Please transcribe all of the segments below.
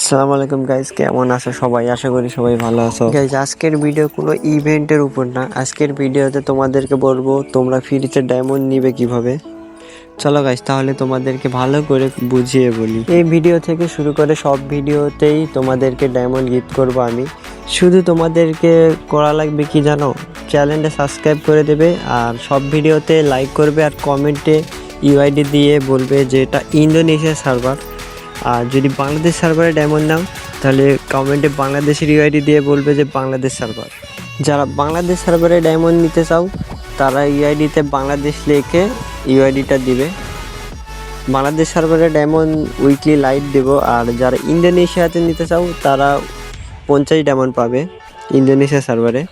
আসসালামু আলাইকুম গাইস, কেমন আছো সবাই? আশা করি সবাই ভালো আছো। গাইস, আজকের ভিডিও কোনো ইভেন্টের উপর না। আজকের ভিডিওতে তোমাদেরকে বলবো তোমরা ফ্রিতে ডায়মন্ড নিবে কিভাবে। চলো গাইস, তাহলে তোমাদেরকে ভালো করে বুঝিয়ে বলি। এই ভিডিও থেকে শুরু করে সব ভিডিওতেই তোমাদেরকে ডায়মন্ড গিফট করব আমি। শুধু তোমাদেরকে করা লাগবে কি জানো, চ্যানেলটা সাবস্ক্রাইব করে দেবে আর সব ভিডিওতে লাইক করবে আর কমেন্টে ইউআইডি দিয়ে বলবে যে এটা ইন্দোনেশিয়া সার্ভার। আর যদি বাংলাদেশ সার্ভারে ডায়মন্ড নাও তাহলে কমেন্টে বাংলাদেশের ইউআইডি দিয়ে বলবে যে বাংলাদেশ সার্ভার। যারা বাংলাদেশ সার্ভারে ডায়মন্ড নিতে চাও তারা ইউআইডিতে বাংলাদেশ লিখে ইউআইডিটা দিবে। বাংলাদেশ সার্ভারে ডায়মন্ড উইকলি লাইট দেব। আর যারা ইন্দোনেশিয়াতে নিতে চাও তারা 50 ডায়মন্ড পাবে ইন্দোনেশিয়া সার্ভারে।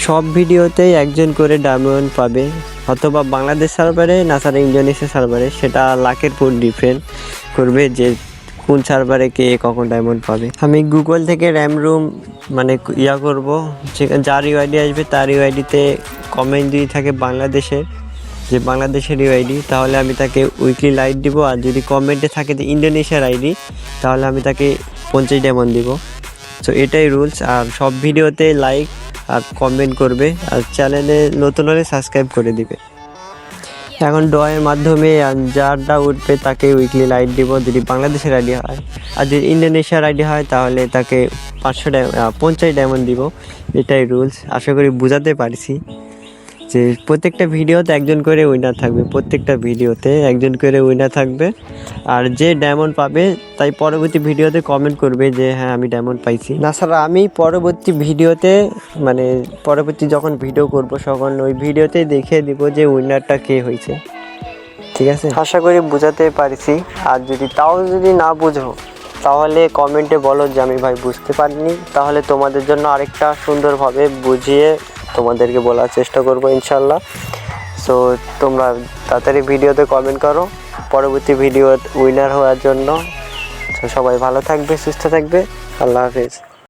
সব ভিডিওতেই একজন করে ডায়মন্ড পাবে, অথবা বাংলাদেশ সার্ভারে না ছাড়া ইন্দোনেশিয়া সার্ভারে। সেটা লাখের উপর ডিপেন্ড করবে যে কোন সার্ভারে কে কখন ডায়মন্ড পাবে। আমি গুগল থেকে র্যাম রুম করব, যার ইউআইডি আসবে তার ইউআইডিতে কমেন্ট দিয়ে থাকে বাংলাদেশের, যে বাংলাদেশের ইউআইডি, তাহলে আমি তাকে উইকলি লাইট দিব। আর যদি কমেন্টে থাকে যে ইন্দোনেশিয়ার আইডি তাহলে আমি তাকে 50 ডায়মন্ড দিব। সো এটাই রুলস। আর সব ভিডিওতে লাইক আর কমেন্ট করবে, আর চ্যানেলে নতুন হলে সাবস্ক্রাইব করে দিবে। এখন ড্রয়ের মাধ্যমে যারটা উঠবে তাকে উইকলি লাইট দিব যদি বাংলাদেশের আইডি হয়। আর যদি ইন্দোনেশিয়ার আইডি হয় তাহলে তাকে 50 ডায়মন্ড দিব। এটাই রুলস। আশা করি বোঝাতে পারছি যে প্রত্যেকটা ভিডিওতে একজন করে উইনার থাকবে, প্রত্যেকটা ভিডিওতে একজন করে উইনার থাকবে। আর যে ডায়মন্ড পাবে তাই পরবর্তী ভিডিওতে কমেন্ট করবে যে হ্যাঁ আমি ডায়মন্ড পাইছি। না স্যার, আমি পরবর্তী ভিডিওতে পরবর্তী যখন ভিডিও করব তখন ওই ভিডিওতেই দেখিয়ে দিব যে উইনারটা কে হয়েছে। ঠিক আছে, আশা করি বোঝাতে পারছি। আর যদি না বুঝো তাহলে কমেন্টে বলো যে আমি ভাই বুঝতে পারিনি, তাহলে তোমাদের জন্য আরেকটা সুন্দরভাবে বুঝিয়ে তোমাদেরকে বলার চেষ্টা করবো ইনশাল্লাহ। সো তোমরা তাড়াতাড়ি ভিডিওতে কমেন্ট করো পরবর্তী ভিডিও উইনার হওয়ার জন্য। সবাই ভালো থাকবে, সুস্থ থাকবে। আল্লাহ হাফেজ।